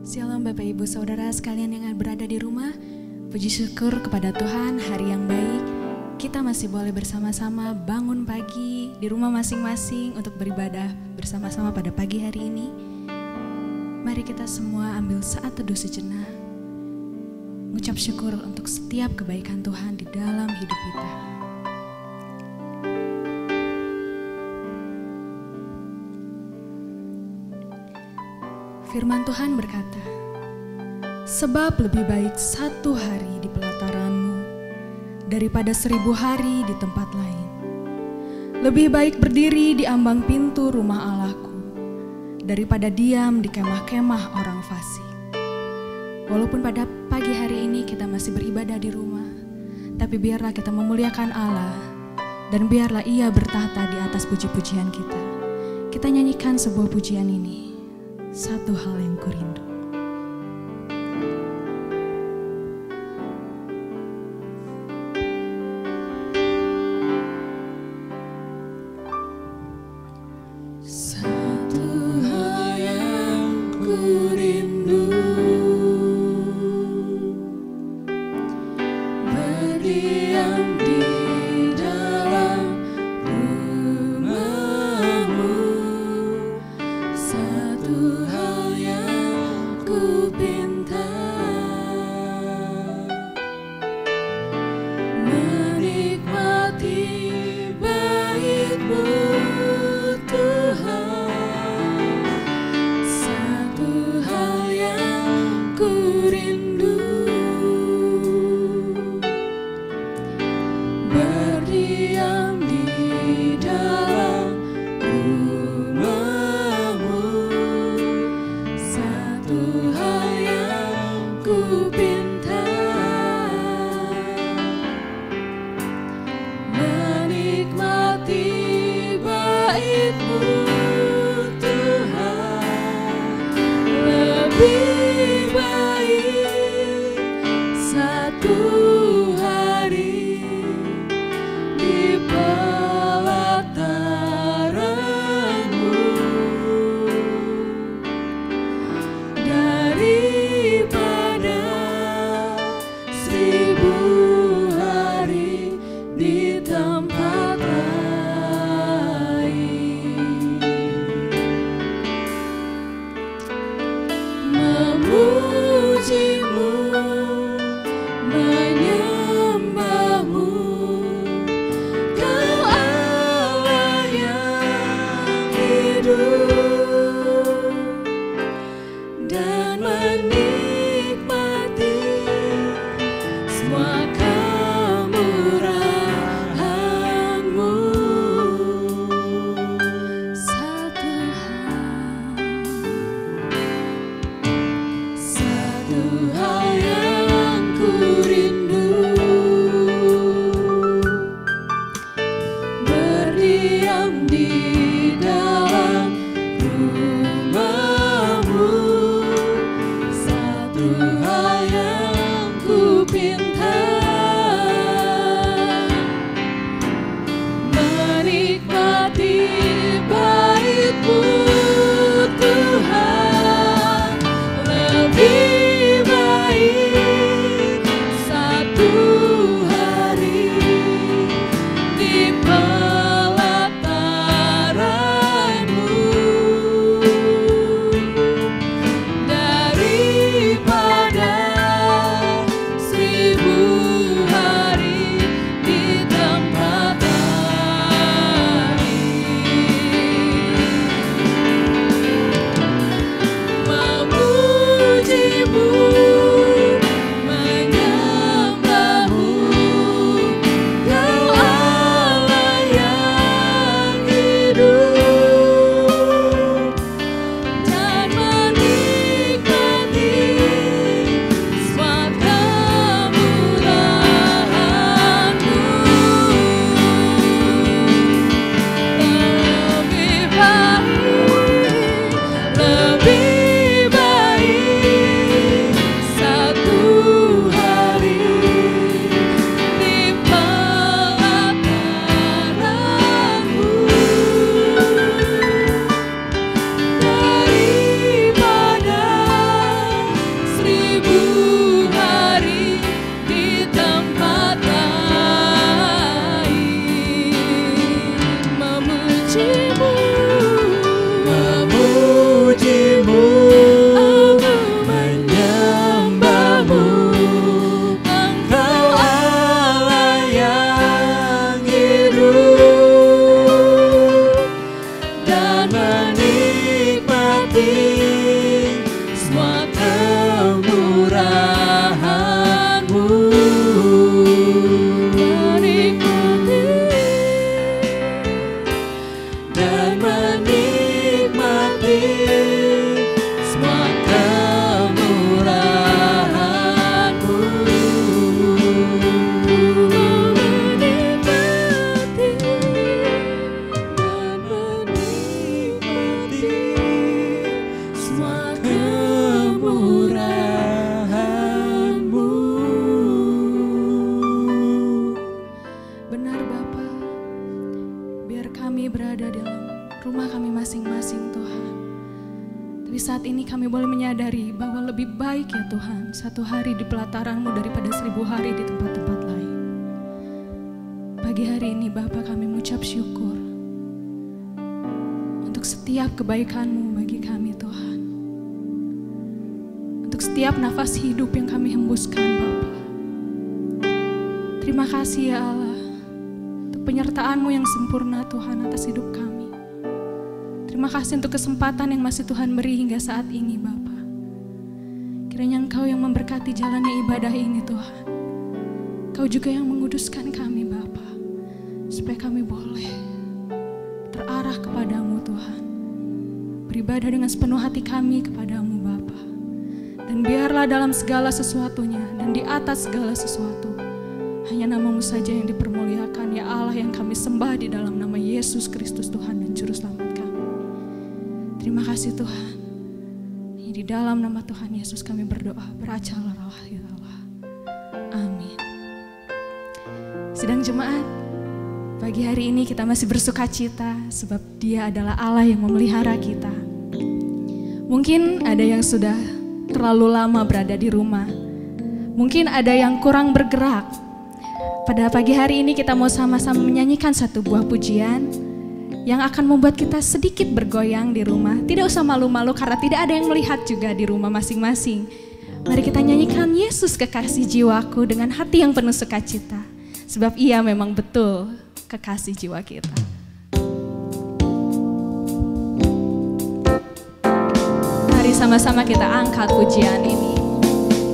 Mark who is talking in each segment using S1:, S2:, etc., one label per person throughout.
S1: Shalom Bapak Ibu Saudara sekalian yang berada di rumah. Puji syukur kepada Tuhan, hari yang baik. Kita masih boleh bersama-sama bangun pagi di rumah masing-masing untuk beribadah bersama-sama pada pagi hari ini. Mari kita semua ambil saat teduh sejenak, mengucap syukur untuk setiap kebaikan Tuhan di dalam hidup kita. Firman Tuhan berkata, sebab lebih baik 1 hari di pelataranmu daripada 1000 hari di tempat lain. Lebih baik berdiri di ambang pintu rumah Allahku daripada diam di kemah-kemah orang fasik. Walaupun pada pagi hari ini kita masih beribadah di rumah, tapi biarlah kita memuliakan Allah dan biarlah Ia bertahta di atas puji-pujian kita. Kita nyanyikan sebuah pujian ini. Satu hal yang kurindu. Satu hal yang kurindu, berdiam di dalam rumah-Mu. Satu hal yang ku pinta, menikmati bait-Mu Tuhan. Satu hal yang ku rindu, berdiam di dalam rumah-Mu. Satu hal yang ku pinta, menikmati bait-Mu Tuhan. Lebih baik 1 hari di pelataran-Mu daripada 1000 hari di tempat lain. Memuji-Mu, menyembah-Mu, Kau Allah yang hidup, dan menikmati semua kemurahan-Mu. Satu hal yang ku rindu, berdiam di dalam rumah-Mu. Satu hal yang ku pinta, menikmati bait-Mu Tuhan. Lebih baik 1 hari di pelataran-Mu Benar Bapa, biar kami berada dalam rumah kami masing-masing Tuhan. Tapi saat ini kami boleh menyadari bahwa lebih baik ya Tuhan, 1 hari di pelataran-Mu daripada 1000 hari di tempat-tempat lain. Pagi hari ini Bapa kami mengucap syukur untuk setiap kebaikan-Mu bagi kami Tuhan. Untuk setiap nafas hidup yang kami hembuskan Bapa. Terima kasih ya Allah, untuk penyertaan-Mu yang sempurna Tuhan atas hidup kami. Terima kasih untuk kesempatan yang masih Tuhan beri hingga saat ini Bapa. Kiranya Engkau yang memberkati jalannya ibadah ini Tuhan. Engkau juga yang menguduskan kami Bapa, supaya kami boleh terarah kepadamu Tuhan. Beribadah dengan sepenuh hati kami kepadamu Bapa. Dan biarlah dalam segala sesuatunya dan di atas segala sesuatu, hanya nama-Mu saja yang dipermuliakan ya Allah, yang kami sembah di dalam nama Yesus Kristus Tuhan dan Juru Selamat kami. Terima kasih Tuhan. Di dalam nama Tuhan Yesus kami berdoa, beracalah ya Allah. Amin. Sidang jemaat, pagi hari ini kita masih bersuka cita sebab Dia adalah Allah yang memelihara kita. Mungkin ada yang sudah terlalu lama berada di rumah. Mungkin ada yang kurang bergerak. Pada pagi hari ini kita mau sama-sama menyanyikan satu buah pujian yang akan membuat kita sedikit bergoyang di rumah. Tidak usah malu-malu karena tidak ada yang melihat juga di rumah masing-masing. Mari kita nyanyikan Yesus kekasih jiwaku dengan hati yang penuh sukacita. Sebab Ia memang betul kekasih jiwa kita. Mari sama-sama kita angkat pujian ini.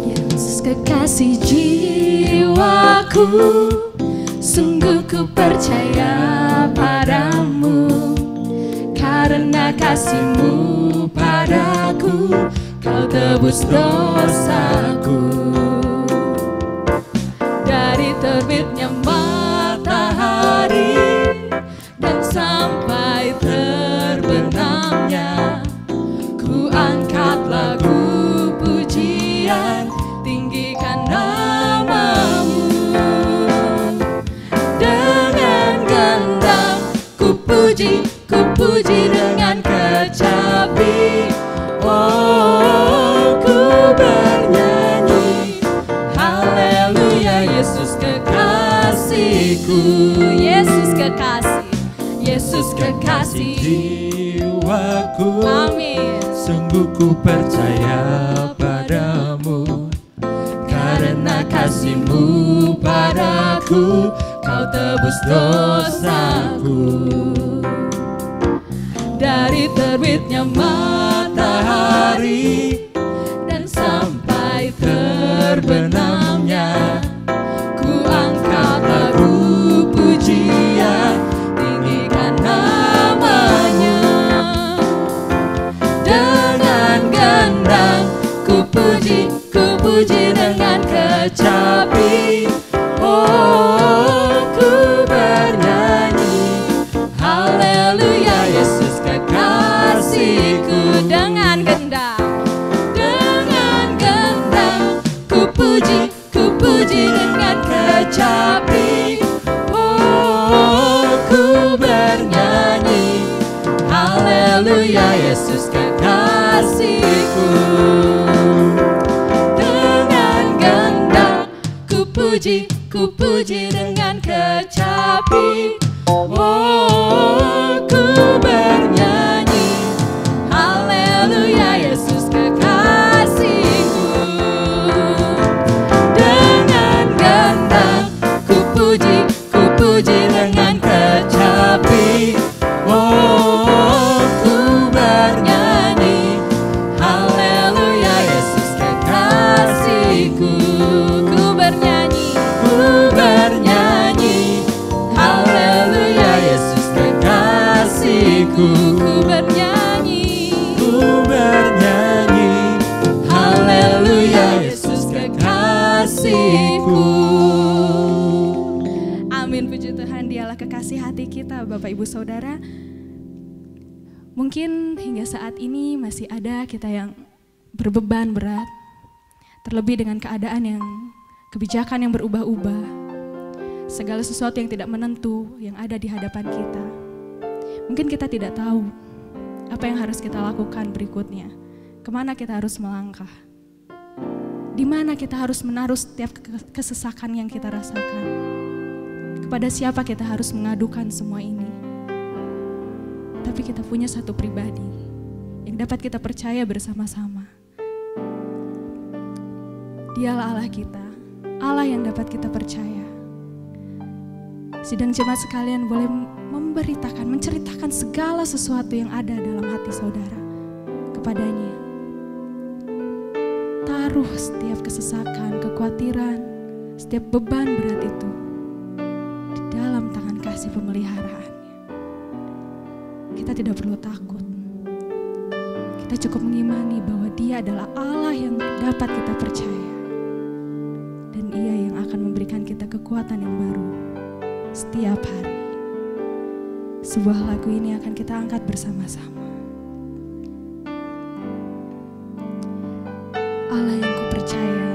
S1: Yesus kekasih jiwaku, sungguh ku percaya padamu, karena kasih-Mu padaku, Kau tebus dosaku. Dari terbitnya matahari dan sampai terbenamnya, ku angkat lagu pujian, tinggikan nama-Mu. Ku puji dengan kecapi, oh ku bernyanyi, haleluya Yesus kekasihku. Yesus kekasih, Yesus kekasih
S2: jiwaku.
S1: Amin.
S2: Sungguh ku percaya padamu, karena kasih-Mu padaku, Kau tebus dosaku. Dari terbitnya matahari dan sampai terbenamnya, ku angkat lagu pujian, tinggikan nama-Nya. Dengan gendang ku puji dengan kecapi, oh ku bernyanyi, haleluya Yesus kekasihku. Dengan gendang ku puji dengan kecapi, oh ku bernyanyi, haleluya Yesus kekasihku. Dengan gendang ku puji dengan kecapi, oh ku bernyanyi, haleluya Yesus kekasihku. Dengan gendang ku puji dengan kecapi, oh ku bernyanyi, haleluya Yesus kekasihku. Ku bernyanyi, haleluya Yesus kekasihku. Ku bernyanyi, haleluya Yesus kekasihku. Amin, puji Tuhan, Dialah kekasih hati kita Bapak Ibu Saudara. Mungkin hingga saat ini masih ada kita yang berbeban berat, terlebih dengan keadaan yang kebijakan yang berubah-ubah. segala sesuatu yang tidak menentu yang ada di hadapan kita. Mungkin kita tidak tahu apa yang harus kita lakukan berikutnya, kemana kita harus melangkah, di mana kita harus menaruh setiap kesesakan yang kita rasakan, kepada siapa kita harus mengadukan semua ini. Tapi kita punya satu pribadi yang dapat kita percaya bersama-sama. Dialah Allah kita, Allah yang dapat kita percaya. Sidang jemaat sekalian boleh memberitakan, menceritakan segala sesuatu yang ada dalam hati saudara kepadanya. Taruh setiap kesesakan, kekhawatiran, setiap beban berat itu di dalam tangan kasih pemeliharaannya. Kita tidak perlu takut. Kita cukup mengimani bahwa Dia adalah Allah yang dapat kita percaya. Dan Ia yang akan memberikan kita kekuatan yang baru setiap hari. Sebuah lagu ini akan kita angkat bersama-sama. Allah yang kupercaya.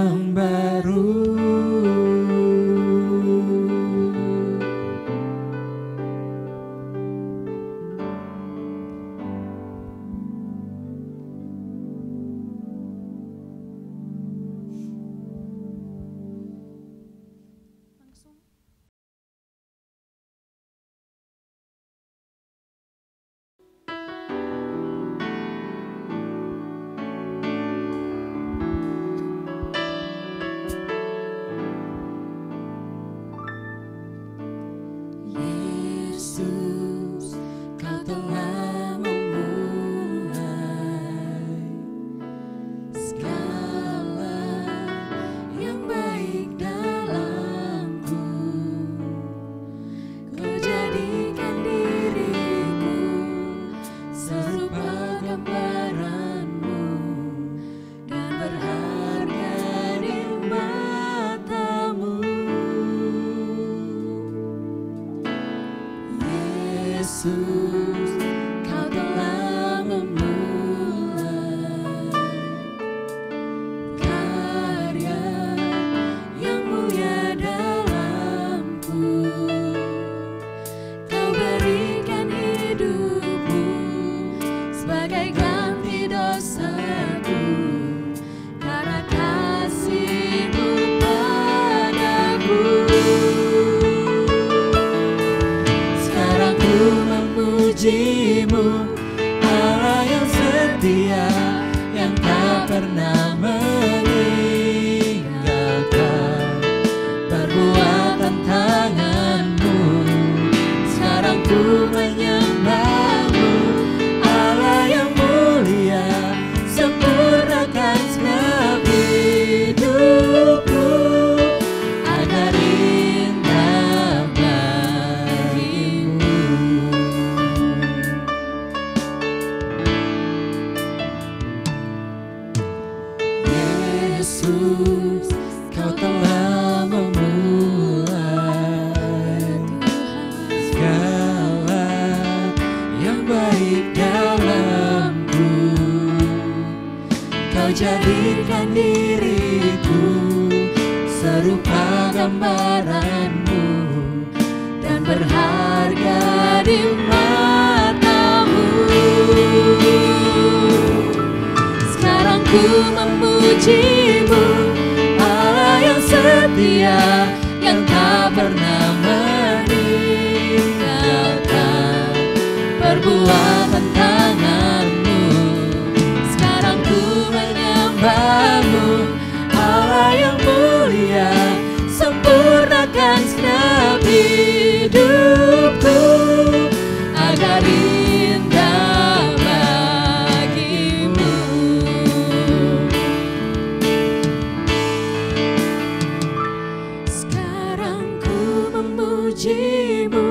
S3: yang baru. Yesus, Kau telah memulai segala yang baik dalamku. Kau jadikan diriku serupa gambaran-Mu dan berharga di mata-Mu. Yesus, Kau telah memulai karya yang mulia dalamku. Kau berikan hidup-Mu sebagai ganti dosaku karena kasih-Mu padaku. Sekarang ku memuji-Mu, Allah yang setia, yang tak pernah meninggalkan perbuatan tangan-Mu. Sekarang ku menyembah-Mu, Allah yang mulia, sempurnakan segenap hidupku agar indah bagi-Mu. Yesus, Kau telah memulai segala yang baik dalamku. Kau jadikan diriku serupa gambaran-Mu dan berharga di mata-Mu. Sekarang ku memuji-Mu, Allah yang setia, yang tak pernah meninggalkan perbuatan tangan-Mu. Sekarang ku menyembah-Mu, Allah yang mulia, sempurnakan segenap hidupku agar indah bagi-Mu. Sekarang ku memuji-Mu,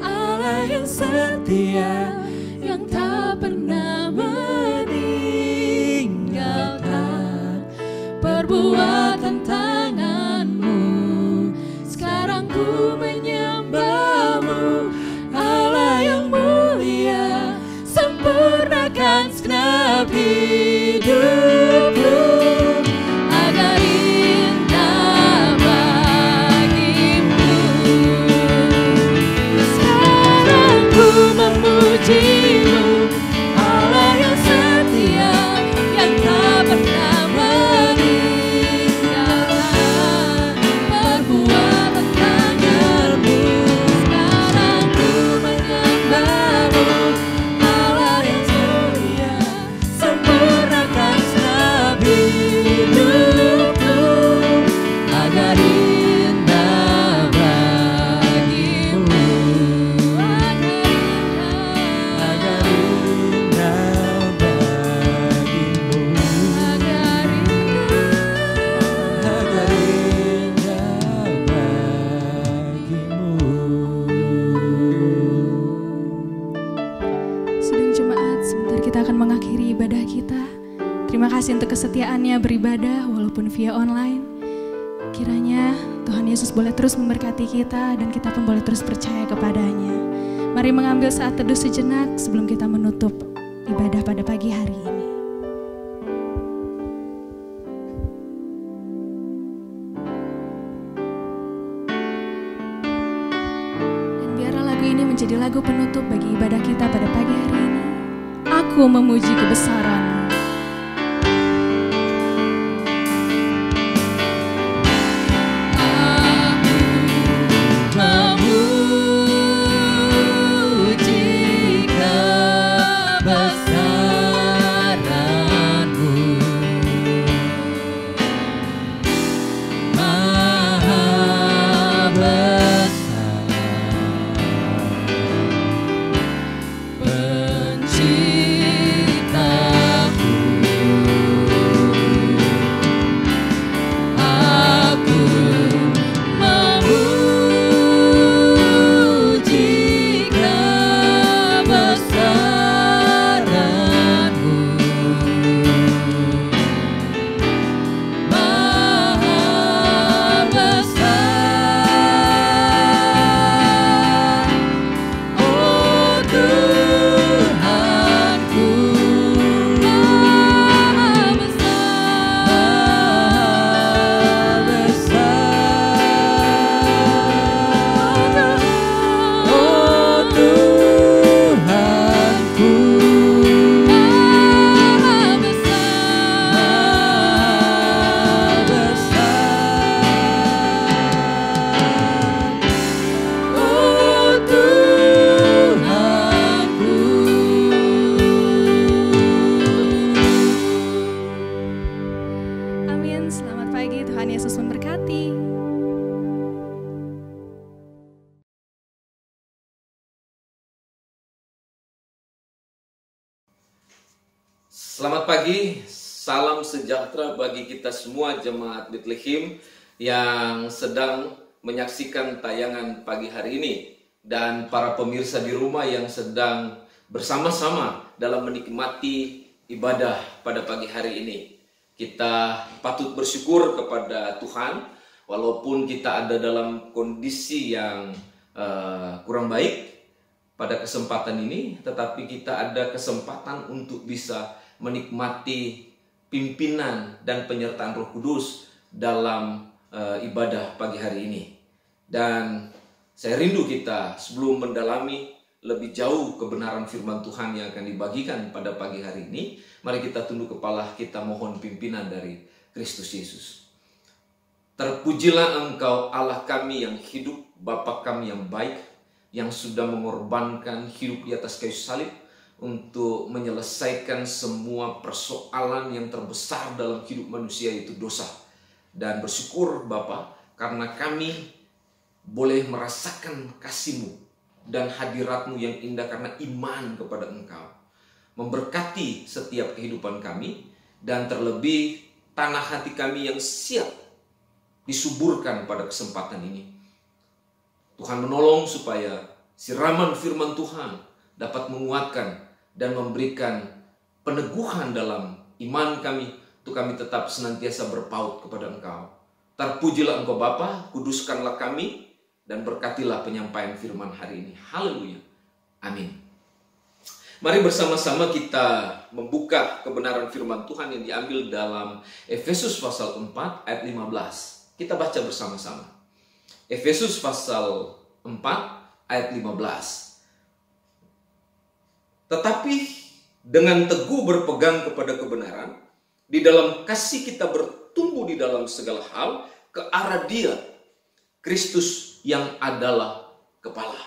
S3: Allah yang setia, yang tak pernah meninggalkan perbuatan tangan-Mu. Sekarang ku menyembah-Mu, Allah yang mulia, sempurnakan segenap hidupku agar indah bagi-Mu. Sekarang ku memuji-Mu, Allah yang setia, yang tak pernah meninggalkan perbuatan tangan-Mu. Sekarang ku menyembah-Mu, Allah yang mulia, sempurnakan segenap hidupku agar indah bagi-Mu. Agar indah bagi-Mu. Agar indah bagi-Mu.
S1: Sidang jemaat, sebentar kita akan mengakhiri ibadah kita. Terima kasih untuk kesetiaannya beribadah walaupun via online. Kiranya Tuhan Yesus boleh terus memberkati kita dan kita pun boleh terus percaya kepadanya. Mari mengambil saat teduh sejenak sebelum kita menutup ibadah pada pagi hari ini. menjadi lagu penutup bagi ibadah kita pada pagi hari ini. Aku memuji kebesaran-Mu. Selamat pagi, Tuhan Yesus memberkati.
S4: Selamat pagi, salam sejahtera bagi kita semua jemaat Bethlehem yang sedang menyaksikan tayangan pagi hari ini, dan para pemirsa di rumah yang sedang bersama-sama dalam menikmati ibadah pada pagi hari ini. Kita patut bersyukur kepada Tuhan, walaupun kita ada dalam kondisi yang kurang baik pada kesempatan ini, tetapi kita ada kesempatan untuk bisa menikmati pimpinan dan penyertaan Roh Kudus dalam ibadah pagi hari ini. Dan saya rindu kita sebelum mendalami lebih jauh kebenaran firman Tuhan yang akan dibagikan pada pagi hari ini, mari kita tunduk kepala, kita mohon pimpinan dari Kristus Yesus. Terpujilah Engkau Allah kami yang hidup, Bapa kami yang baik, yang sudah mengorbankan hidup di atas kayu salib untuk menyelesaikan semua persoalan yang terbesar dalam hidup manusia, yaitu dosa. Dan bersyukur Bapa, karena kami boleh merasakan kasih-Mu dan hadirat-Mu yang indah karena iman kepada Engkau. Memberkati setiap kehidupan kami, dan terlebih tanah hati kami yang siap disuburkan pada kesempatan ini. Tuhan menolong supaya siraman firman Tuhan dapat menguatkan dan memberikan peneguhan dalam iman kami, untuk kami tetap senantiasa berpaut kepada Engkau. Terpujilah Engkau Bapa, kuduskanlah kami, dan berkatilah penyampaian firman hari ini. Haleluya. Amin. Mari bersama-sama kita membuka kebenaran firman Tuhan yang diambil dalam Efesus pasal 4 ayat 15. Kita baca bersama-sama. Efesus pasal 4 ayat 15. Tetapi dengan teguh berpegang kepada kebenaran, di dalam kasih kita bertumbuh di dalam segala hal ke arah Dia, Kristus yang adalah kepala.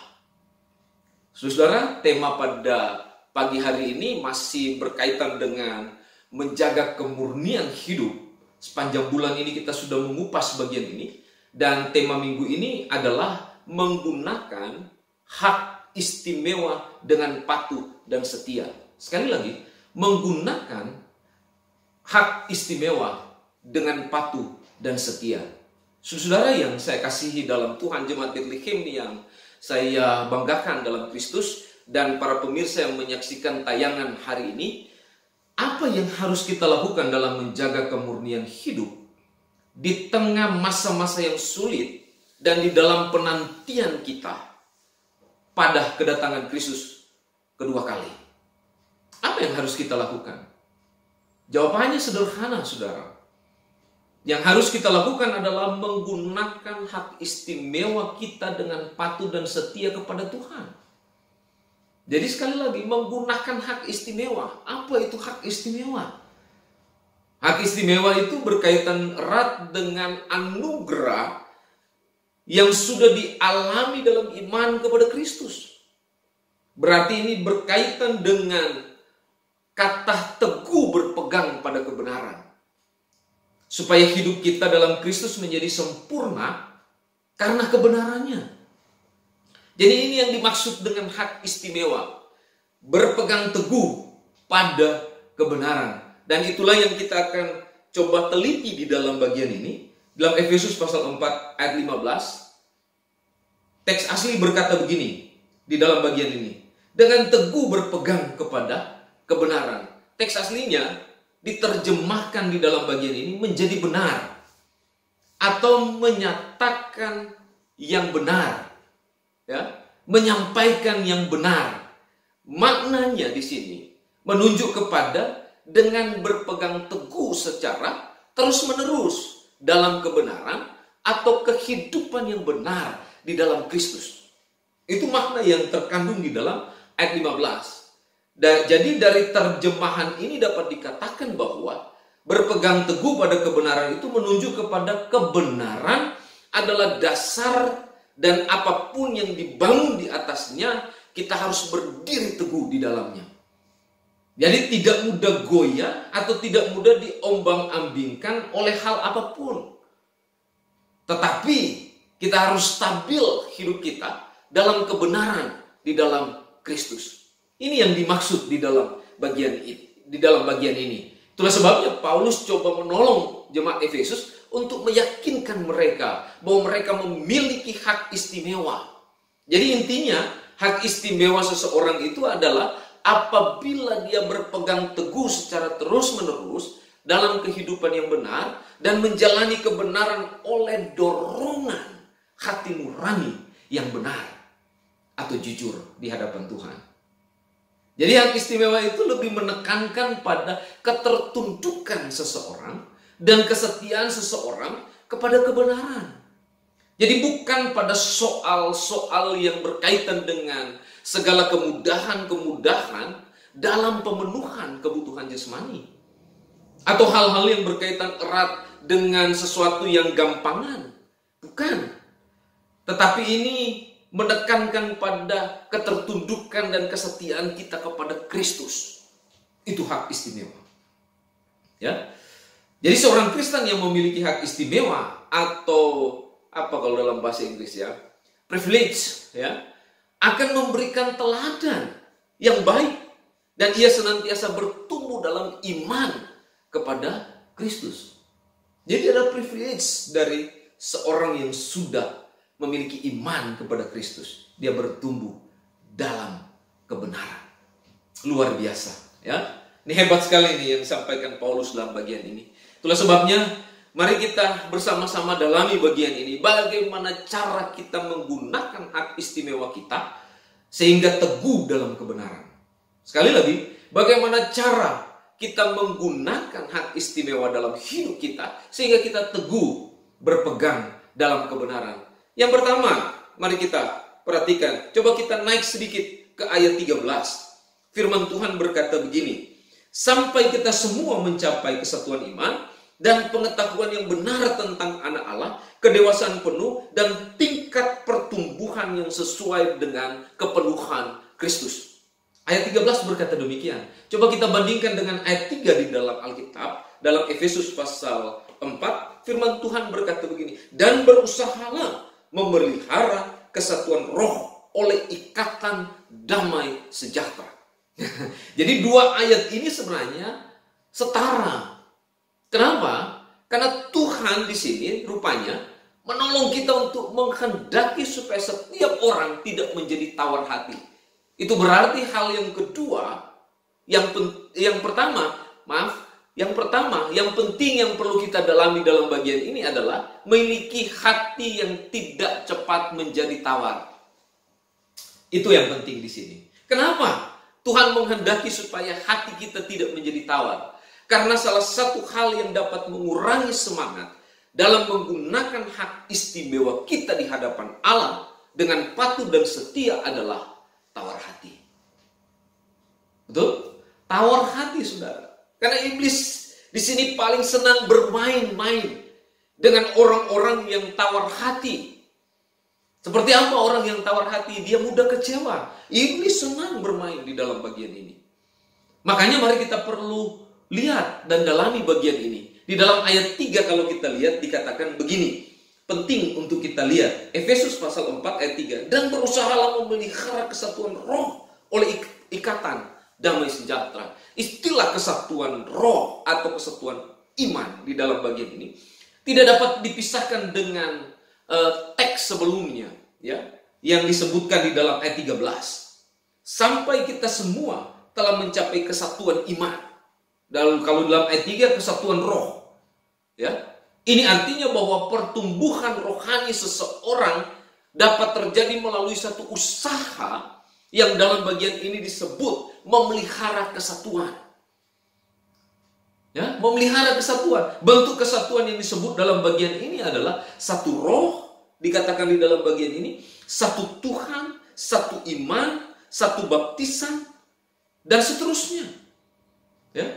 S4: Saudara, tema pada pagi hari ini masih berkaitan dengan menjaga kemurnian hidup. Sepanjang bulan ini kita sudah mengupas bagian ini, dan tema minggu ini adalah menggunakan hak istimewa dengan patuh dan setia. Sekali lagi, menggunakan hak istimewa dengan patuh dan setia. Saudara yang saya kasihi dalam Tuhan, jemaat Bethlehem yang saya banggakan dalam Kristus, dan para pemirsa yang menyaksikan tayangan hari ini, apa yang harus kita lakukan dalam menjaga kemurnian hidup di tengah masa-masa yang sulit dan di dalam penantian kita pada kedatangan Kristus kedua kali? Apa yang harus kita lakukan? Jawabannya sederhana, saudara. Yang harus kita lakukan adalah menggunakan hak istimewa kita dengan patuh dan setia kepada Tuhan. Jadi sekali lagi, menggunakan hak istimewa. Apa itu hak istimewa? Hak istimewa itu berkaitan erat dengan anugerah yang sudah dialami dalam iman kepada Kristus. Berarti ini berkaitan dengan kata teguh berpegang pada kebenaran. Supaya hidup kita dalam Kristus menjadi sempurna karena kebenarannya. Jadi ini yang dimaksud dengan hak istimewa. Berpegang teguh pada kebenaran. Dan itulah yang kita akan coba teliti di dalam bagian ini. Dalam Efesus pasal 4 ayat 15. Teks asli berkata begini di dalam bagian ini. Dengan teguh berpegang kepada kebenaran. Teks aslinya diterjemahkan di dalam bagian ini menjadi benar. Atau menyatakan yang benar. Ya, menyampaikan yang benar. Maknanya di sini menunjuk kepada dengan berpegang teguh secara terus-menerus dalam kebenaran atau kehidupan yang benar di dalam Kristus. Itu makna yang terkandung di dalam ayat 15. Jadi dari terjemahan ini dapat dikatakan bahwa berpegang teguh pada kebenaran itu menunjuk kepada kebenaran adalah dasar. Dan apapun yang dibangun di atasnya, kita harus berdiri teguh di dalamnya. Jadi tidak mudah goyah atau tidak mudah diombang-ambingkan oleh hal apapun. Tetapi kita harus stabil hidup kita dalam kebenaran di dalam Kristus. Ini yang dimaksud di dalam bagian ini. Itulah sebabnya Paulus coba menolong jemaat Efesus untuk meyakinkan mereka bahwa mereka memiliki hak istimewa. Jadi intinya hak istimewa seseorang itu adalah apabila dia berpegang teguh secara terus-menerus dalam kehidupan yang benar dan menjalani kebenaran oleh dorongan hati nurani yang benar atau jujur di hadapan Tuhan. Jadi hak istimewa itu lebih menekankan pada ketertundukan seseorang dan kesetiaan seseorang kepada kebenaran. Jadi bukan pada soal-soal yang berkaitan dengan segala kemudahan-kemudahan dalam pemenuhan kebutuhan jasmani. Atau hal-hal yang berkaitan erat dengan sesuatu yang gampangan. Bukan. Tetapi ini menekankan pada ketertundukan dan kesetiaan kita kepada Kristus. Itu hak istimewa. Ya. Jadi seorang Kristen yang memiliki hak istimewa atau apa kalau dalam bahasa Inggris ya, privilege ya, akan memberikan teladan yang baik dan ia senantiasa bertumbuh dalam iman kepada Kristus. Jadi ada privilege dari seorang yang sudah memiliki iman kepada Kristus. Dia bertumbuh dalam kebenaran. Luar biasa ya. Ini hebat sekali nih yang disampaikan Paulus dalam bagian ini. Itulah sebabnya mari kita bersama-sama dalami bagian ini. Bagaimana cara kita menggunakan hak istimewa kita sehingga teguh dalam kebenaran. Sekali lagi, bagaimana cara kita menggunakan hak istimewa dalam hidup kita sehingga kita teguh berpegang dalam kebenaran. Yang pertama, mari kita perhatikan. Coba kita naik sedikit ke ayat 13. Firman Tuhan berkata begini. Sampai kita semua mencapai kesatuan iman dan pengetahuan yang benar tentang anak Allah, kedewasaan penuh dan tingkat pertumbuhan yang sesuai dengan kepenuhan Kristus. Ayat 13 berkata demikian. Coba kita bandingkan dengan ayat 3 di dalam Alkitab, dalam Efesus pasal 4, firman Tuhan berkata begini, dan berusahalah memelihara kesatuan roh oleh ikatan damai sejahtera. Jadi dua ayat ini sebenarnya setara. Kenapa? Karena Tuhan di sini rupanya menolong kita untuk menghendaki supaya setiap orang tidak menjadi tawar hati. Itu berarti hal yang kedua, yang penting yang perlu kita dalami dalam bagian ini adalah memiliki hati yang tidak cepat menjadi tawar. Itu yang penting di sini. Kenapa? Tuhan menghendaki supaya hati kita tidak menjadi tawar. Karena salah satu hal yang dapat mengurangi semangat dalam menggunakan hak istimewa kita di hadapan Allah dengan patuh dan setia adalah tawar hati. Betul? Tawar hati, saudara. Karena iblis di sini paling senang bermain-main dengan orang-orang yang tawar hati. Seperti apa orang yang tawar hati? Dia mudah kecewa. Iblis senang bermain di dalam bagian ini. Makanya mari kita perlu lihat dan dalami bagian ini. Di dalam ayat 3 kalau kita lihat dikatakan begini. Penting untuk kita lihat. Efesus pasal 4 ayat 3. Dan berusahalah memelihara kesatuan roh oleh ikatan damai sejahtera. Istilah kesatuan roh atau kesatuan iman di dalam bagian ini tidak dapat dipisahkan dengan teks sebelumnya, ya, yang disebutkan di dalam ayat 13. Sampai kita semua telah mencapai kesatuan iman. Dan kalau dalam ayat 3 kesatuan roh, ya. Ini artinya bahwa pertumbuhan rohani seseorang dapat terjadi melalui satu usaha yang dalam bagian ini disebut memelihara kesatuan. Ya, memelihara kesatuan. Bentuk kesatuan yang disebut dalam bagian ini adalah satu roh, dikatakan di dalam bagian ini, satu Tuhan, satu iman, satu baptisan, dan seterusnya. Ya.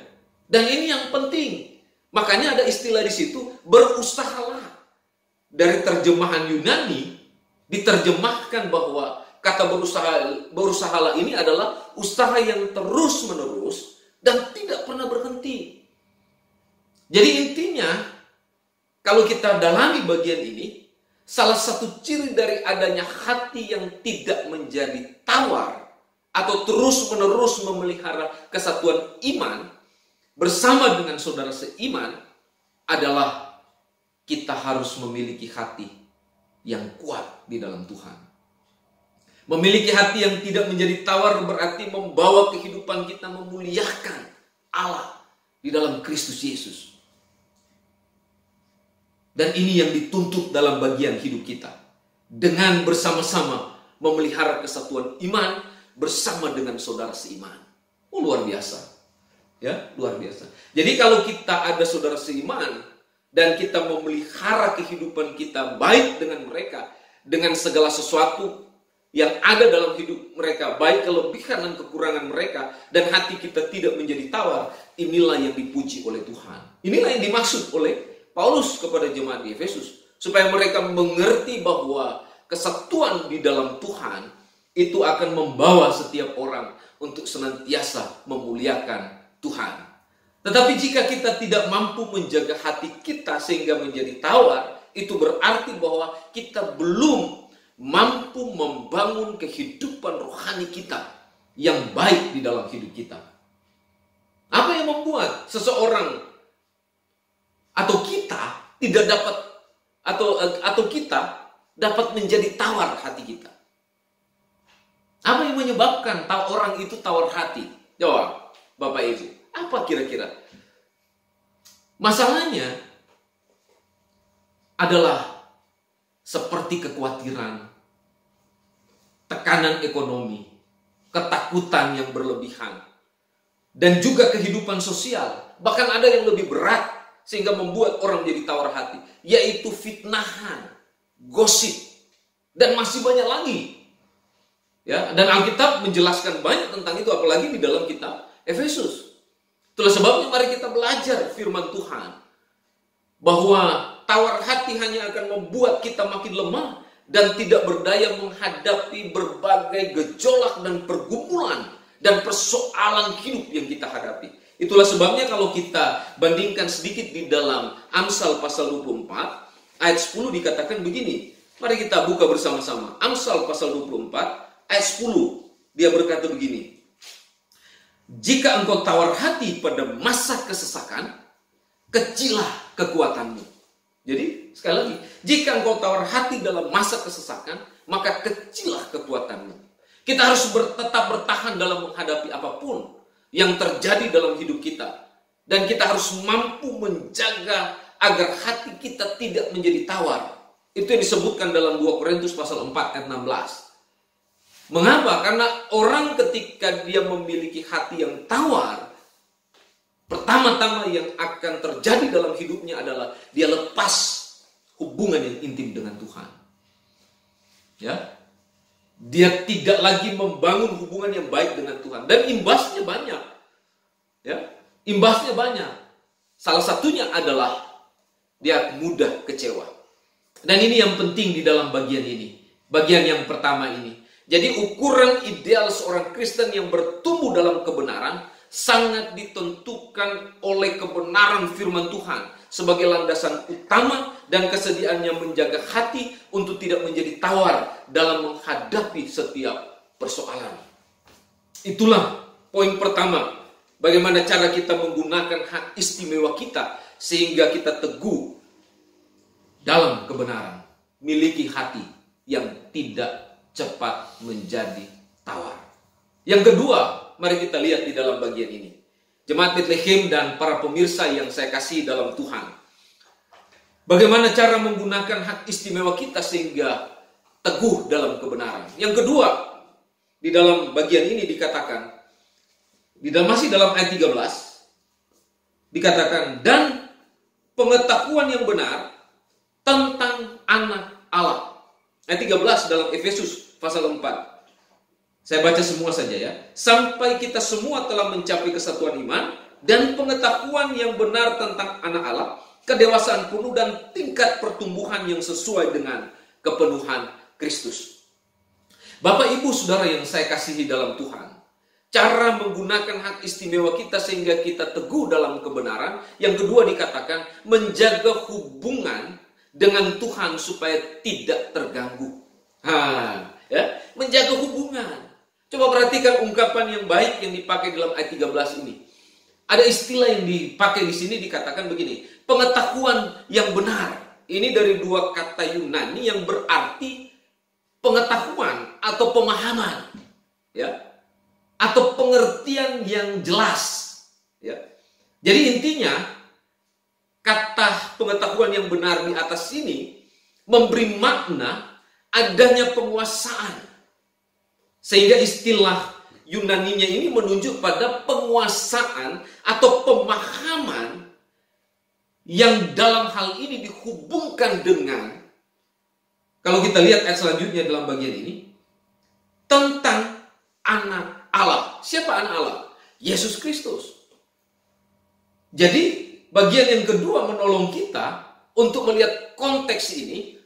S4: Dan ini yang penting. Makanya ada istilah di situ, berusahalah. Dari terjemahan Yunani diterjemahkan bahwa kata berusahalah ini adalah usaha yang terus-menerus dan tidak pernah berhenti. Jadi intinya, kalau kita dalami bagian ini, salah satu ciri dari adanya hati yang tidak menjadi tawar atau terus-menerus memelihara kesatuan iman bersama dengan saudara seiman adalah kita harus memiliki hati yang kuat di dalam Tuhan. Memiliki hati yang tidak menjadi tawar berarti membawa kehidupan kita memuliakan Allah di dalam Kristus Yesus. Dan ini yang dituntut dalam bagian hidup kita. Dengan bersama-sama memelihara kesatuan iman bersama dengan saudara seiman. Oh, luar biasa. Ya, luar biasa. Jadi kalau kita ada saudara seiman dan kita memelihara kehidupan kita baik dengan mereka, dengan segala sesuatu yang ada dalam hidup mereka, baik kelebihan dan kekurangan mereka, dan hati kita tidak menjadi tawar, inilah yang dipuji oleh Tuhan. Inilah yang dimaksud oleh Paulus kepada jemaat di Efesus, supaya mereka mengerti bahwa kesatuan di dalam Tuhan itu akan membawa setiap orang untuk senantiasa memuliakan Tuhan. Tetapi jika kita tidak mampu menjaga hati kita sehingga menjadi tawar, itu berarti bahwa kita belum mampu membangun kehidupan rohani kita yang baik di dalam hidup kita. Apa yang membuat seseorang atau kita tidak dapat atau kita dapat menjadi tawar hati kita? Apa yang menyebabkan orang itu tawar hati? Jawab, Bapak Ibu. Apa kira-kira? Masalahnya adalah seperti kekhawatiran, tekanan ekonomi, ketakutan yang berlebihan, dan juga kehidupan sosial. Bahkan ada yang lebih berat sehingga membuat orang menjadi tawar hati, yaitu fitnahan, gosip, dan masih banyak lagi. Ya, dan Alkitab menjelaskan banyak tentang itu, apalagi di dalam kitab Efesus. Itulah sebabnya mari kita belajar firman Tuhan, bahwa tawar hati hanya akan membuat kita makin lemah dan tidak berdaya menghadapi berbagai gejolak dan pergumulan dan persoalan hidup yang kita hadapi. Itulah sebabnya kalau kita bandingkan sedikit di dalam Amsal pasal 24 ayat 10 dikatakan begini. Mari kita buka bersama-sama. Amsal pasal 24 ayat 10. Dia berkata begini. Jika engkau tawar hati pada masa kesesakan, kecilah kekuatanmu. Jadi sekali lagi, jika engkau tawar hati dalam masa kesesakan, maka kecilah kekuatanmu. Kita harus tetap bertahan dalam menghadapi apapun yang terjadi dalam hidup kita. Dan kita harus mampu menjaga agar hati kita tidak menjadi tawar. Itu yang disebutkan dalam 2 Korintus pasal 4 ayat 16. Mengapa? Karena orang ketika dia memiliki hati yang tawar, pertama-tama yang akan terjadi dalam hidupnya adalah dia lepas hubungan yang intim dengan Tuhan. Ya. Dia tidak lagi membangun hubungan yang baik dengan Tuhan. Dan imbasnya banyak. Ya, imbasnya banyak. Salah satunya adalah dia mudah kecewa. Dan ini yang penting di dalam bagian ini. Bagian yang pertama ini. Jadi ukuran ideal seorang Kristen yang bertumbuh dalam kebenaran sangat ditentukan oleh kebenaran firman Tuhan sebagai landasan utama dan kesediaannya menjaga hati untuk tidak menjadi tawar dalam menghadapi setiap persoalan. Itulah poin pertama. Bagaimana cara kita menggunakan hak istimewa kita sehingga kita teguh dalam kebenaran. Miliki hati yang tidak cepat menjadi tawar. Yang kedua, mari kita lihat di dalam bagian ini. Jemaat Bethlehem dan para pemirsa yang saya kasih dalam Tuhan. Bagaimana cara menggunakan hak istimewa kita sehingga teguh dalam kebenaran. Yang kedua, di dalam bagian ini dikatakan, masih dalam ayat 13, dikatakan, dan pengetahuan yang benar tentang anak Allah. Ayat 13 dalam Efesus pasal 4. Saya baca semua saja ya. Sampai kita semua telah mencapai kesatuan iman dan pengetahuan yang benar tentang anak Allah, kedewasaan penuh dan tingkat pertumbuhan yang sesuai dengan kepenuhan Kristus. Bapak Ibu Saudara yang saya kasihi dalam Tuhan, cara menggunakan hak istimewa kita sehingga kita teguh dalam kebenaran. Yang kedua dikatakan menjaga hubungan dengan Tuhan supaya tidak terganggu. Menjaga hubungan. Coba perhatikan ungkapan yang baik yang dipakai dalam ayat 13 ini. Ada istilah yang dipakai di sini dikatakan begini, pengetahuan yang benar. Ini dari dua kata Yunani yang berarti pengetahuan atau pemahaman, ya, atau pengertian yang jelas, ya. Jadi intinya kata pengetahuan yang benar di atas sini memberi makna adanya penguasaan. Sehingga istilah Yunaninya ini menunjuk pada penguasaan atau pemahaman yang dalam hal ini dihubungkan dengan, kalau kita lihat ayat selanjutnya dalam bagian ini, tentang anak Allah. Siapa anak Allah? Yesus Kristus. Jadi bagian yang kedua menolong kita untuk melihat konteks ini,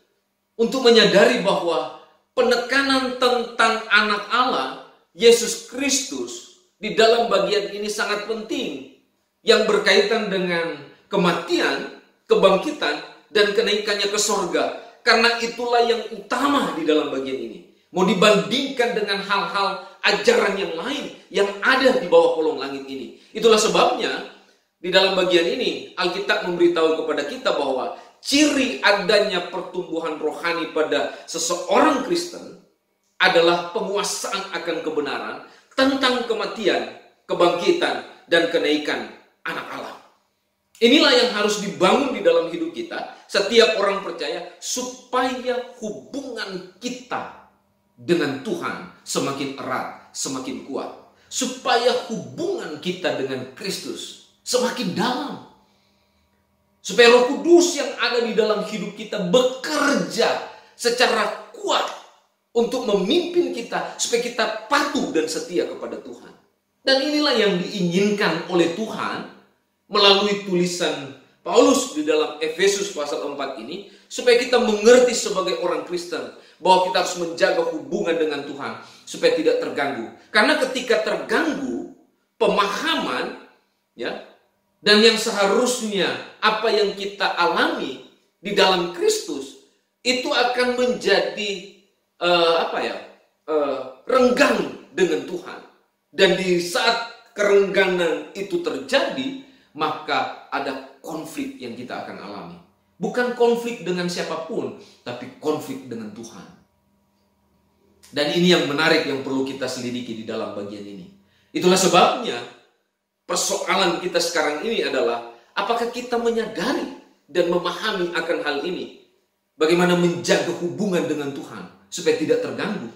S4: untuk menyadari bahwa penekanan tentang anak Allah, Yesus Kristus, di dalam bagian ini sangat penting. Yang berkaitan dengan kematian, kebangkitan, dan kenaikannya ke sorga. Karena itulah yang utama di dalam bagian ini. Mau dibandingkan dengan hal-hal ajaran yang lain yang ada di bawah kolong langit ini. Itulah sebabnya di dalam bagian ini Alkitab memberitahu kepada kita bahwa ciri adanya pertumbuhan rohani pada seseorang Kristen adalah penguasaan akan kebenaran tentang kematian, kebangkitan, dan kenaikan anak Allah. Inilah yang harus dibangun di dalam hidup kita, setiap orang percaya, supaya hubungan kita dengan Tuhan semakin erat, semakin kuat. Supaya hubungan kita dengan Kristus semakin dalam. Supaya Roh Kudus yang ada di dalam hidup kita bekerja secara kuat untuk memimpin kita supaya kita patuh dan setia kepada Tuhan. Dan inilah yang diinginkan oleh Tuhan melalui tulisan Paulus di dalam Efesus pasal 4 ini, supaya kita mengerti sebagai orang Kristen bahwa kita harus menjaga hubungan dengan Tuhan supaya tidak terganggu. Karena ketika terganggu pemahaman, ya, dan yang seharusnya apa yang kita alami di dalam Kristus itu akan menjadi renggang dengan Tuhan. Dan di saat kerenggangan itu terjadi, maka ada konflik yang kita akan alami. Bukan konflik dengan siapapun, tapi konflik dengan Tuhan. Dan ini yang menarik yang perlu kita selidiki di dalam bagian ini. Itulah sebabnya persoalan kita sekarang ini adalah apakah kita menyadari dan memahami akan hal ini? Bagaimana menjaga hubungan dengan Tuhan supaya tidak terganggu?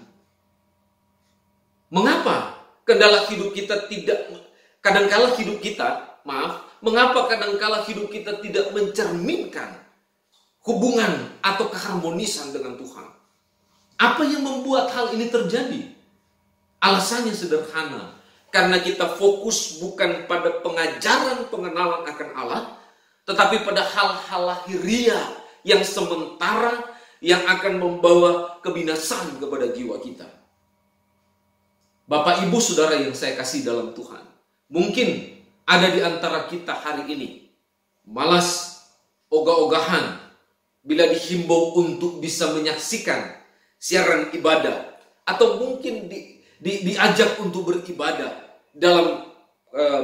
S4: Mengapa mengapa kadangkala hidup kita tidak mencerminkan hubungan atau keharmonisan dengan Tuhan? Apa yang membuat hal ini terjadi? Alasannya sederhana. Karena kita fokus bukan pada pengajaran pengenalan akan Allah, tetapi pada hal-hal lahiriah yang sementara yang akan membawa kebinasaan kepada jiwa kita. Bapak, Ibu, Saudara yang saya kasih dalam Tuhan, mungkin ada di antara kita hari ini malas ogah-ogahan bila dihimbau untuk bisa menyaksikan siaran ibadah, atau mungkin diajak untuk beribadah dalam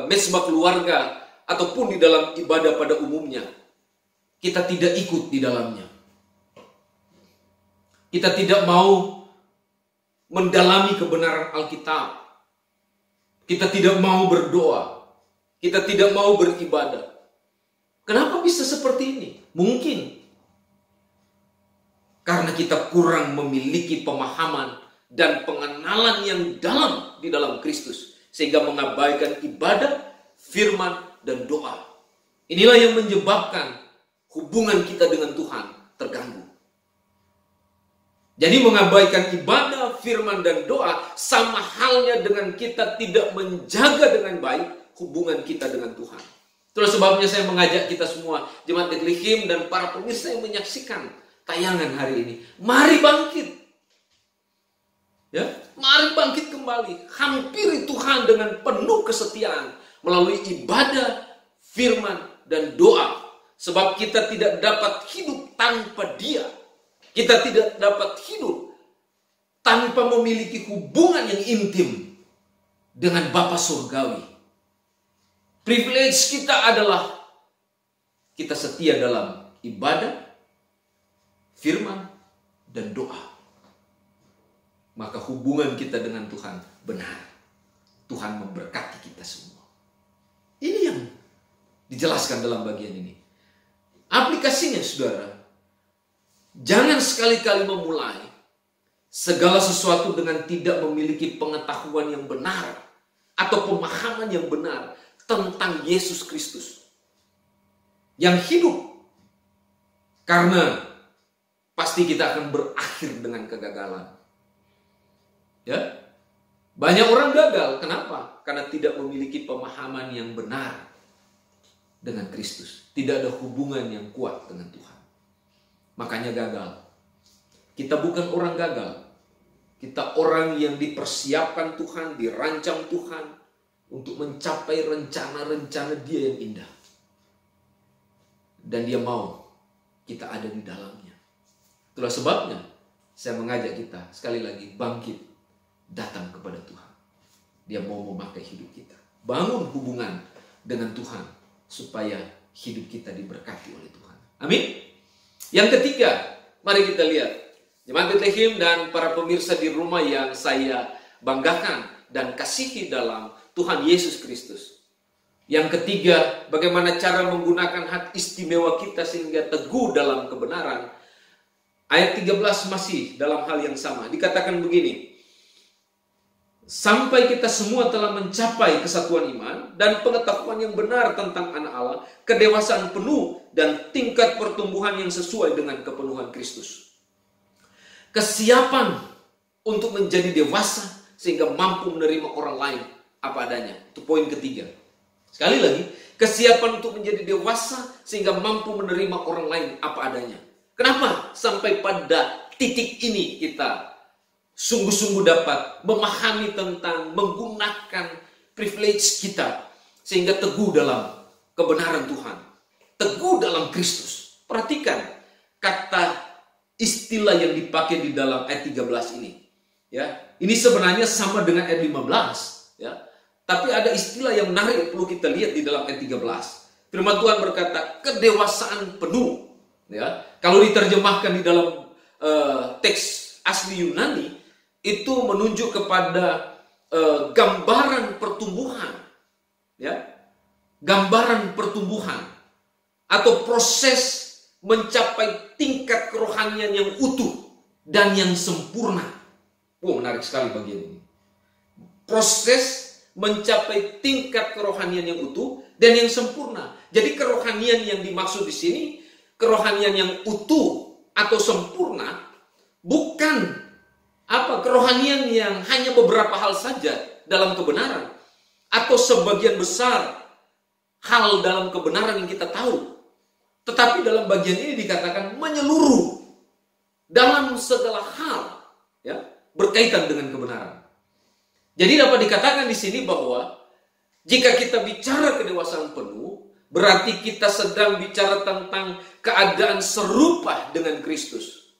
S4: mesbah keluarga ataupun di dalam ibadah pada umumnya. Kita tidak ikut di dalamnya. Kita tidak mau mendalami kebenaran Alkitab. Kita tidak mau berdoa. Kita tidak mau beribadah. Kenapa bisa seperti ini? Mungkin karena kita kurang memiliki pemahaman dan pengenalan yang dalam di dalam Kristus, sehingga mengabaikan ibadah, firman, dan doa. Inilah yang menyebabkan hubungan kita dengan Tuhan terganggu. Jadi mengabaikan ibadah, firman, dan doa sama halnya dengan kita tidak menjaga dengan baik hubungan kita dengan Tuhan. Itulah sebabnya saya mengajak kita semua, Jemaat Bethlehem dan para pemirsa yang menyaksikan tayangan hari ini, mari bangkit. Ya, mari bangkit kembali. Hampiri Tuhan dengan penuh kesetiaan melalui ibadah, firman, dan doa. Sebab kita tidak dapat hidup tanpa Dia. Kita tidak dapat hidup tanpa memiliki hubungan yang intim dengan Bapa Surgawi. Privilege kita adalah kita setia dalam ibadah, firman, dan doa. Maka hubungan kita dengan Tuhan benar. Tuhan memberkati kita semua. Ini yang dijelaskan dalam bagian ini. Aplikasinya, saudara, jangan sekali-kali memulai segala sesuatu dengan tidak memiliki pengetahuan yang benar atau pemahaman yang benar tentang Yesus Kristus yang hidup. Karena pasti kita akan berakhir dengan kegagalan. Ya, banyak orang gagal. Kenapa? Karena tidak memiliki pemahaman yang benar dengan Kristus. Tidak ada hubungan yang kuat dengan Tuhan. Makanya gagal. Kita bukan orang gagal. Kita orang yang dipersiapkan Tuhan, dirancang Tuhan untuk mencapai rencana-rencana Dia yang indah. Dan Dia mau kita ada di dalamnya. Itulah sebabnya saya mengajak kita sekali lagi bangkit, datang kepada Tuhan. Dia mau memakai hidup kita. Bangun hubungan dengan Tuhan supaya hidup kita diberkati oleh Tuhan. Amin. Yang ketiga, mari kita lihat Jemaat Bethlehem dan para pemirsa di rumah yang saya banggakan dan kasihi dalam Tuhan Yesus Kristus. Yang ketiga, bagaimana cara menggunakan hak istimewa kita sehingga teguh dalam kebenaran. Ayat 13 masih dalam hal yang sama. Dikatakan begini, sampai kita semua telah mencapai kesatuan iman dan pengetahuan yang benar tentang anak Allah, kedewasaan penuh dan tingkat pertumbuhan yang sesuai dengan kepenuhan Kristus. Kesiapan untuk menjadi dewasa sehingga mampu menerima orang lain apa adanya. Itu poin ketiga. Sekali lagi, kesiapan untuk menjadi dewasa sehingga mampu menerima orang lain apa adanya. Kenapa sampai pada titik ini kita sungguh-sungguh dapat memahami tentang menggunakan privilege kita sehingga teguh dalam kebenaran Tuhan, teguh dalam Kristus. Perhatikan kata istilah yang dipakai di dalam ayat 13 ini. Ya, ini sebenarnya sama dengan ayat 15, ya. Tapi ada istilah yang menarik yang perlu kita lihat di dalam ayat 13. Firman Tuhan berkata kedewasaan penuh, ya. Kalau diterjemahkan di dalam teks asli Yunani itu menunjuk kepada gambaran pertumbuhan, ya, gambaran pertumbuhan atau proses mencapai tingkat kerohanian yang utuh dan yang sempurna. Menarik sekali bagian ini. Proses mencapai tingkat kerohanian yang utuh dan yang sempurna. Jadi kerohanian yang dimaksud di sini, kerohanian yang utuh atau sempurna, bukan kerohanian yang hanya beberapa hal saja dalam kebenaran, atau sebagian besar hal dalam kebenaran yang kita tahu. Tetapi dalam bagian ini dikatakan menyeluruh dalam segala hal, ya, berkaitan dengan kebenaran. Jadi dapat dikatakan di sini bahwa jika kita bicara kedewasaan penuh, berarti kita sedang bicara tentang keadaan serupa dengan Kristus.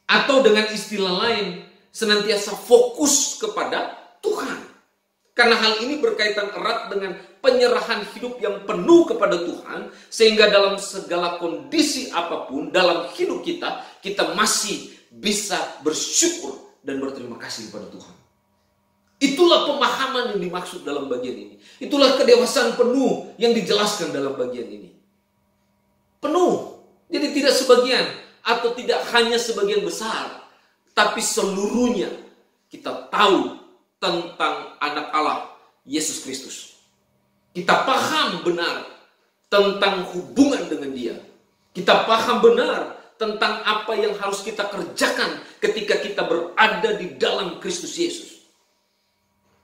S4: Atau dengan istilah lain, senantiasa fokus kepada Tuhan. Karena hal ini berkaitan erat dengan penyerahan hidup yang penuh kepada Tuhan, sehingga dalam segala kondisi apapun dalam hidup kita, kita masih bisa bersyukur dan berterima kasih kepada Tuhan. Itulah pemahaman yang dimaksud dalam bagian ini. Itulah kedewasaan penuh yang dijelaskan dalam bagian ini. Penuh. Jadi tidak sebagian atau tidak hanya sebagian besar, tapi seluruhnya kita tahu tentang anak Allah, Yesus Kristus. Kita paham benar tentang hubungan dengan Dia. Kita paham benar tentang apa yang harus kita kerjakan ketika kita berada di dalam Kristus Yesus.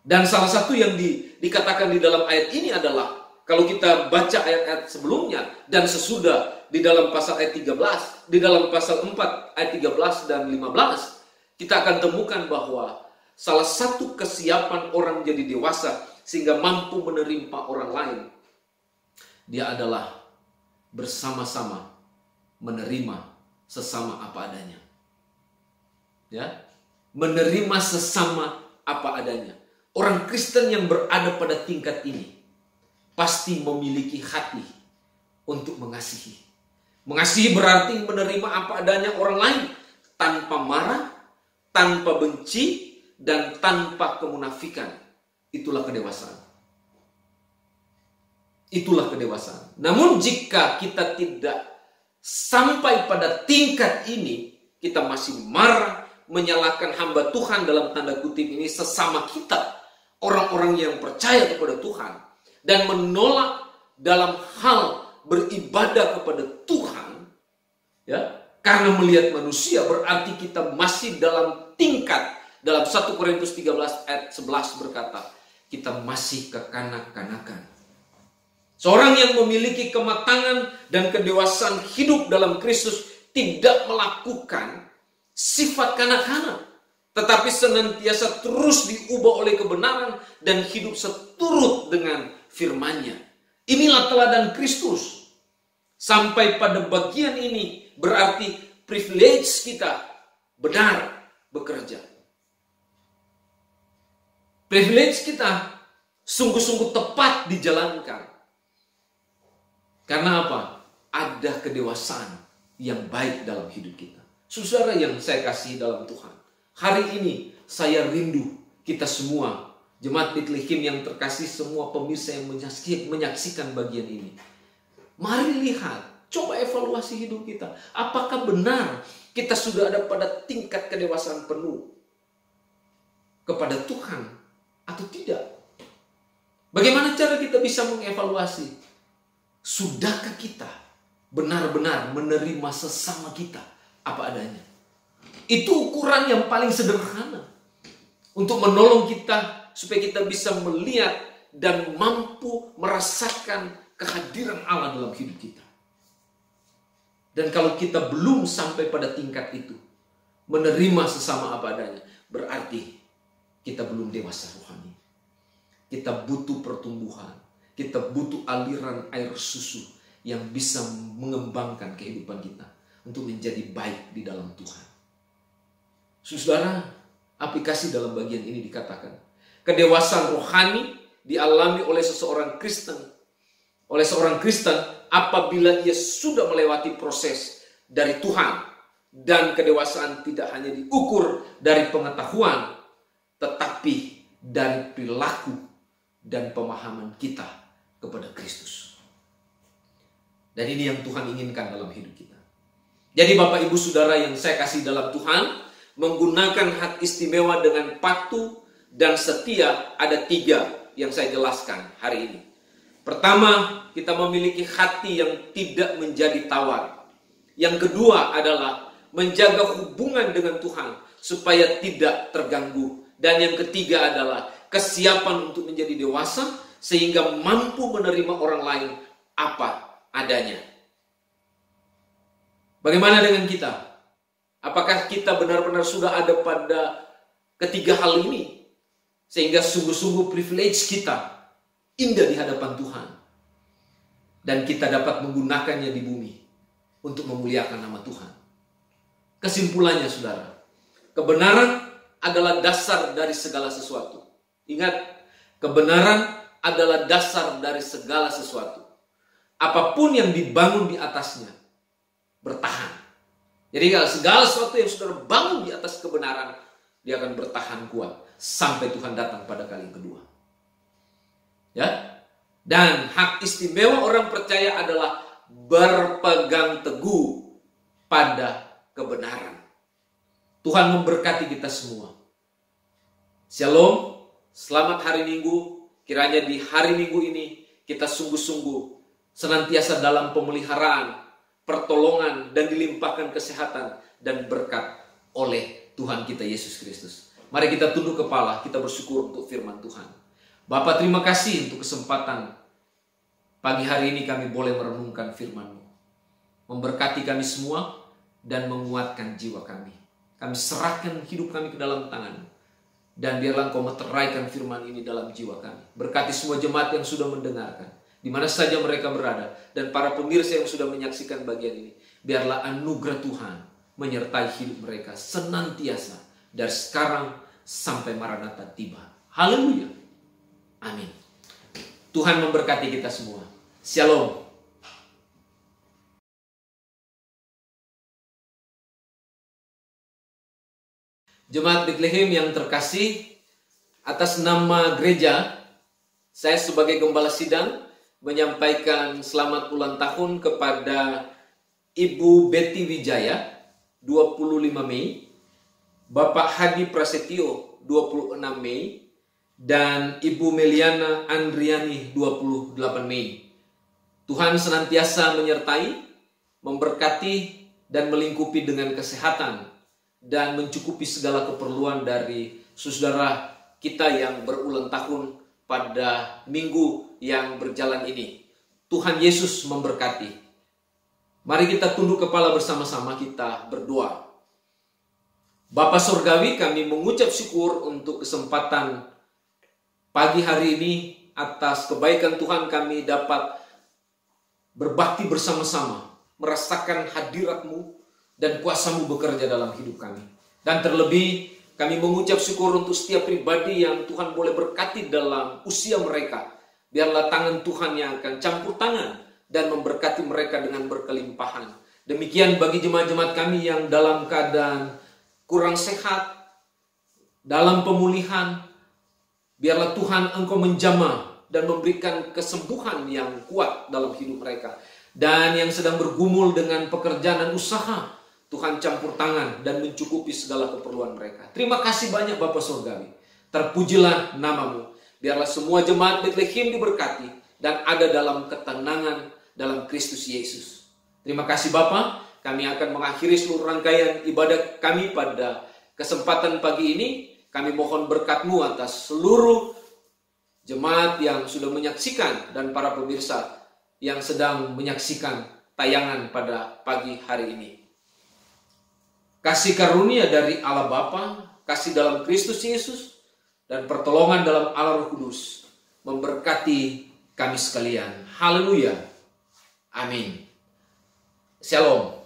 S4: Dan salah satu yang dikatakan di dalam ayat ini adalah, kalau kita baca ayat-ayat sebelumnya dan sesudah di dalam pasal ayat 13, di dalam pasal 4 ayat 13 dan 15, kita akan temukan bahwa salah satu kesiapan orang jadi dewasa sehingga mampu menerima orang lain, dia adalah bersama-sama menerima sesama apa adanya. Ya, menerima sesama apa adanya. Orang Kristen yang berada pada tingkat ini pasti memiliki hati untuk mengasihi. Mengasihi berarti menerima apa adanya orang lain tanpa marah, tanpa benci, dan tanpa kemunafikan. Itulah kedewasaan. Itulah kedewasaan. Namun jika kita tidak sampai pada tingkat ini, kita masih marah, menyalahkan hamba Tuhan dalam tanda kutip ini, sesama kita, orang-orang yang percaya kepada Tuhan, dan menolak dalam hal beribadah kepada Tuhan, ya, karena melihat manusia, berarti kita masih dalam tingkat, dalam 1 Korintus 13 ayat 11 berkata, kita masih kekanak-kanakan. Seorang yang memiliki kematangan dan kedewasaan hidup dalam Kristus tidak melakukan sifat kanak-kanak, tetapi senantiasa terus diubah oleh kebenaran dan hidup seturut dengan firman-Nya. Inilah teladan Kristus. Sampai pada bagian ini berarti privilege kita benar bekerja. Privilege kita sungguh-sungguh tepat dijalankan. Karena apa? Ada kedewasaan yang baik dalam hidup kita. Saudara yang saya kasih dalam Tuhan, hari ini saya rindu kita semua, Jemaat Bethlehem yang terkasih, semua pemirsa yang menyaksikan bagian ini. Mari lihat, coba evaluasi hidup kita. Apakah benar kita sudah ada pada tingkat kedewasaan penuh kepada Tuhan atau tidak? Bagaimana cara kita bisa mengevaluasi? Sudahkah kita benar-benar menerima sesama kita apa adanya? Itu ukuran yang paling sederhana untuk menolong kita supaya kita bisa melihat dan mampu merasakan kehadiran Allah dalam hidup kita. Dan kalau kita belum sampai pada tingkat itu, menerima sesama apa adanya, berarti kita belum dewasa rohani. Kita butuh pertumbuhan. Kita butuh aliran air susu yang bisa mengembangkan kehidupan kita untuk menjadi baik di dalam Tuhan. Saudara, aplikasi dalam bagian ini dikatakan, kedewasaan rohani dialami oleh seorang Kristen apabila ia sudah melewati proses dari Tuhan. Dan kedewasaan tidak hanya diukur dari pengetahuan, tetapi dari perilaku dan pemahaman kita kepada Kristus. Dan ini yang Tuhan inginkan dalam hidup kita. Jadi Bapak Ibu Saudara yang saya kasih dalam Tuhan, menggunakan hak istimewa dengan patuh dan setia ada 3 yang saya jelaskan hari ini. Pertama, kita memiliki hati yang tidak menjadi tawar. Yang kedua adalah menjaga hubungan dengan Tuhan supaya tidak terganggu. Dan yang ketiga adalah kesiapan untuk menjadi dewasa sehingga mampu menerima orang lain apa adanya. Bagaimana dengan kita? Apakah kita benar-benar sudah ada pada ketiga hal ini? Sehingga sungguh-sungguh privilege kita indah di hadapan Tuhan. Dan kita dapat menggunakannya di bumi untuk memuliakan nama Tuhan. Kesimpulannya saudara, kebenaran adalah dasar dari segala sesuatu. Ingat, kebenaran adalah dasar dari segala sesuatu. Apapun yang dibangun di atasnya bertahan. Jadi kalau segala sesuatu yang saudara bangun di atas kebenaran, dia akan bertahan kuat sampai Tuhan datang pada kali kedua. Ya. Dan hak istimewa orang percaya adalah berpegang teguh pada kebenaran. Tuhan memberkati kita semua. Shalom, selamat hari Minggu. Kiranya di hari Minggu ini kita sungguh-sungguh senantiasa dalam pemeliharaan, pertolongan, dan dilimpahkan kesehatan dan berkat oleh Tuhan kita Yesus Kristus. Mari kita tunduk kepala, kita bersyukur untuk firman Tuhan. Bapa, terima kasih untuk kesempatan pagi hari ini kami boleh merenungkan firman-Mu. Memberkati kami semua dan menguatkan jiwa kami. Kami serahkan hidup kami ke dalam tangan-Mu. Dan biarlah Engkau meteraikan firman ini dalam jiwa kami. Berkati semua jemaat yang sudah mendengarkan, di mana saja mereka berada, dan para pemirsa yang sudah menyaksikan bagian ini. Biarlah anugerah Tuhan menyertai hidup mereka senantiasa dari sekarang sampai Maranatha tiba. Haleluya. Amin. Tuhan memberkati kita semua. Shalom. Jemaat Bethlehem yang terkasih, atas nama gereja, saya sebagai gembala sidang menyampaikan selamat ulang tahun kepada Ibu Betty Wijaya 25 Mei, Bapak Hadi Prasetyo 26 Mei, dan Ibu Meliana Andriani 28 Mei. Tuhan senantiasa menyertai, memberkati, dan melingkupi dengan kesehatan dan mencukupi segala keperluan dari saudara kita yang berulang tahun pada minggu yang berjalan ini. Tuhan Yesus memberkati. Mari kita tunduk kepala bersama-sama, kita berdoa. Bapa Surgawi, kami mengucap syukur untuk kesempatan pagi hari ini atas kebaikan Tuhan kami dapat berbakti bersama-sama, merasakan hadirat-Mu dan kuasa-Mu bekerja dalam hidup kami. Dan terlebih kami mengucap syukur untuk setiap pribadi yang Tuhan boleh berkati dalam usia mereka. Biarlah tangan Tuhan yang akan campur tangan dan memberkati mereka dengan berkelimpahan. Demikian bagi jemaat-jemaat kami yang dalam keadaan kurang sehat, dalam pemulihan, biarlah Tuhan Engkau menjamah dan memberikan kesembuhan yang kuat dalam hidup mereka. Dan yang sedang bergumul dengan pekerjaan dan usaha, Tuhan campur tangan dan mencukupi segala keperluan mereka. Terima kasih banyak Bapa Surgawi. Terpujilah nama-Mu. Biarlah semua jemaat Bethlehem diberkati dan ada dalam ketenangan dalam Kristus Yesus. Terima kasih Bapa. Kami akan mengakhiri seluruh rangkaian ibadah kami pada kesempatan pagi ini. Kami mohon berkat-Mu atas seluruh jemaat yang sudah menyaksikan dan para pemirsa yang sedang menyaksikan tayangan pada pagi hari ini. Kasih karunia dari Allah Bapa, kasih dalam Kristus Yesus, dan pertolongan dalam Allah Roh Kudus memberkati kami sekalian. Haleluya. Amin. Shalom.